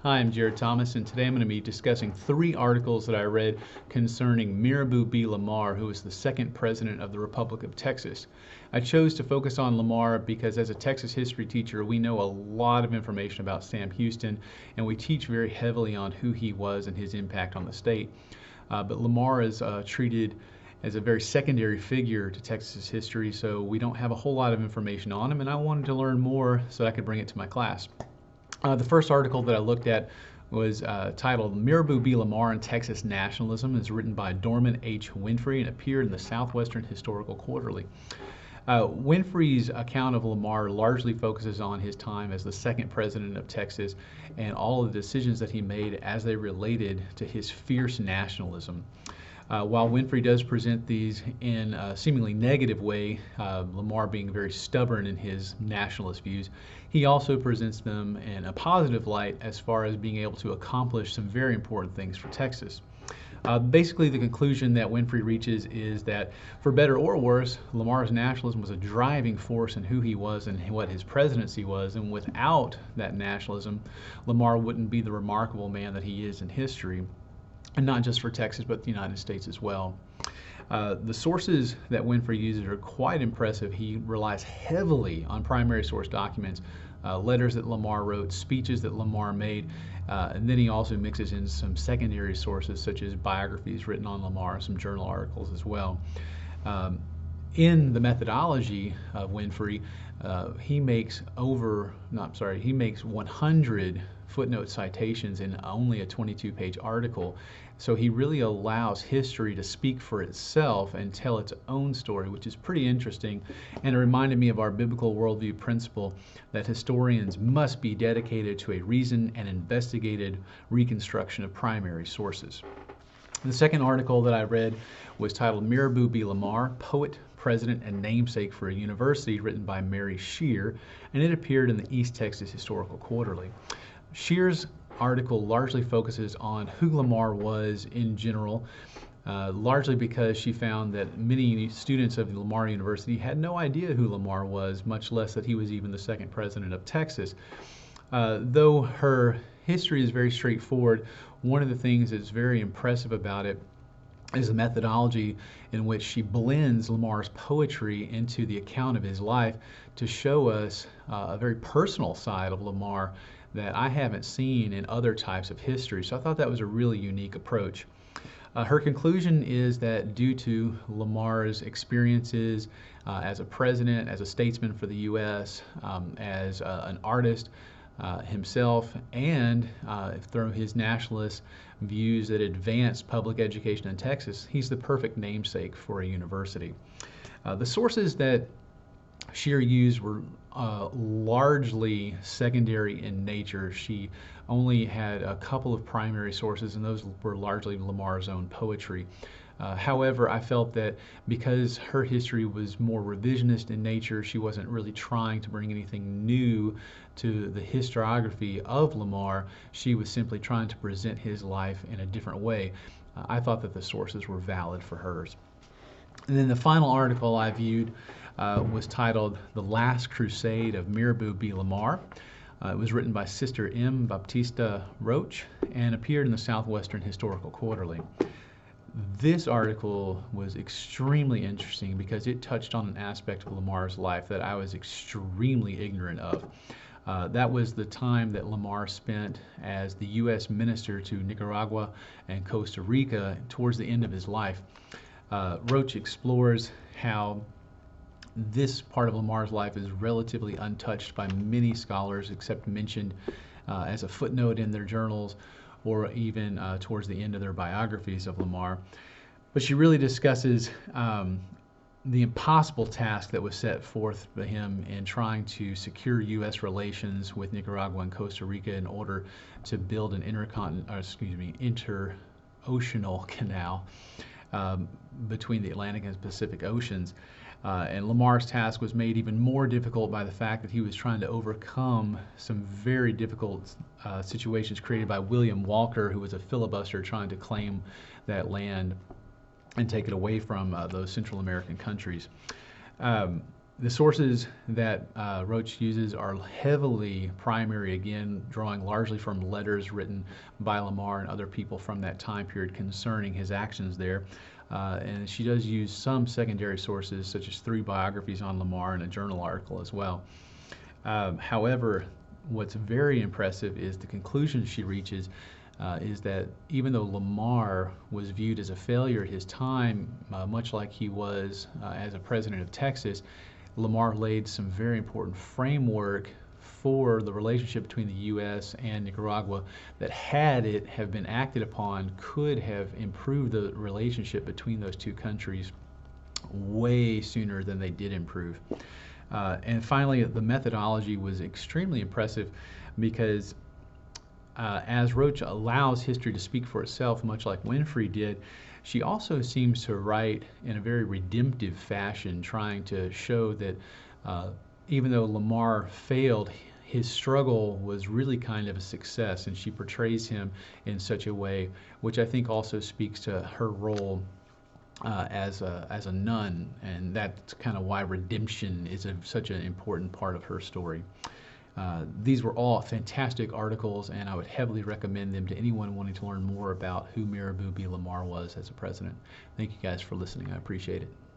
Hi, I'm Jared Thomas, and today I'm going to be discussing three articles that I read concerning Mirabeau B. Lamar, who was the second president of the Republic of Texas. I chose to focus on Lamar because as a Texas history teacher, we know a lot of information about Sam Houston, and we teach very heavily on who he was and his impact on the state. But Lamar is treated as a very secondary figure to Texas history, so we don't have a whole lot of information on him, and I wanted to learn more so I could bring it to my class. The first article that I looked at was titled Mirabeau B. Lamar and Texas Nationalism. It's written by Dorman H. Winfrey and appeared in the Southwestern Historical Quarterly. Winfrey's account of Lamar largely focuses on his time as the second president of Texas and all of the decisions that he made as they related to his fierce nationalism. While Winfrey does present these in a seemingly negative way, Lamar being very stubborn in his nationalist views, he also presents them in a positive light as far as being able to accomplish some very important things for Texas. Basically, the conclusion that Winfrey reaches is that, for better or worse, Lamar's nationalism was a driving force in who he was and what his presidency was, and without that nationalism, Lamar wouldn't be the remarkable man that he is in history. And not just for Texas, but the United States as well. The sources that Winfrey uses are quite impressive. He relies heavily on primary source documents, letters that Lamar wrote, speeches that Lamar made, and then he also mixes in some secondary sources such as biographies written on Lamar, some journal articles as well. In the methodology of Winfrey, he makes 100 footnote citations in only a 22-page article. So he really allows history to speak for itself and tell its own story, which is pretty interesting. And it reminded me of our biblical worldview principle that historians must be dedicated to a reasoned and investigated reconstruction of primary sources. The second article that I read was titled Mirabeau B. Lamar, Poet, President, and Namesake for a University, written by Mary Scheer, and it appeared in the East Texas Historical Quarterly. Scheer's article largely focuses on who Lamar was in general, largely because she found that many students of Lamar University had no idea who Lamar was, much less that he was even the second president of Texas. Though her history is very straightforward, one of the things that's very impressive about it is the methodology in which she blends Lamar's poetry into the account of his life to show us a very personal side of Lamar that I haven't seen in other types of history. So I thought that was a really unique approach. Her conclusion is that due to Lamar's experiences as a president, as a statesman for the U.S., as an artist himself, and through his nationalist views that advanced public education in Texas, he's the perfect namesake for a university. The sources that Scheer used were largely secondary in nature. She only had a couple of primary sources, and those were largely Lamar's own poetry. However, I felt that because her history was more revisionist in nature, she wasn't really trying to bring anything new to the historiography of Lamar. She was simply trying to present his life in a different way. I thought that the sources were valid for hers. And then the final article I viewed was titled The Last Crusade of Mirabeau B. Lamar. It was written by Sister M. Baptista Roach and appeared in the Southwestern Historical Quarterly. This article was extremely interesting because it touched on an aspect of Lamar's life that I was extremely ignorant of. That was the time that Lamar spent as the U.S. minister to Nicaragua and Costa Rica towards the end of his life. Roach explores how this part of Lamar's life is relatively untouched by many scholars, except mentioned as a footnote in their journals or even towards the end of their biographies of Lamar. But she really discusses the impossible task that was set forth by him in trying to secure U.S. relations with Nicaragua and Costa Rica in order to build an interoceanal canal between the Atlantic and Pacific Oceans. And Lamar's task was made even more difficult by the fact that he was trying to overcome some very difficult situations created by William Walker, who was a filibuster trying to claim that land and take it away from those Central American countries. The sources that Roach uses are heavily primary, again, drawing largely from letters written by Lamar and other people from that time period concerning his actions there. And she does use some secondary sources, such as 3 biographies on Lamar and a journal article as well. However, what's very impressive is the conclusion she reaches is that even though Lamar was viewed as a failure at his time, much like he was as a president of Texas, Lamar laid some very important framework for the relationship between the U.S. and Nicaragua that, had it have been acted upon, could have improved the relationship between those two countries way sooner than they did improve. And finally, the methodology was extremely impressive because as Roach allows history to speak for itself, much like Winfrey did, she also seems to write in a very redemptive fashion, trying to show that even though Lamar failed, his struggle was really kind of a success, and she portrays him in such a way which I think also speaks to her role as a nun, and that's kind of why redemption is such an important part of her story. These were all fantastic articles, and I would heavily recommend them to anyone wanting to learn more about who Mirabeau B. Lamar was as a president. Thank you guys for listening. I appreciate it.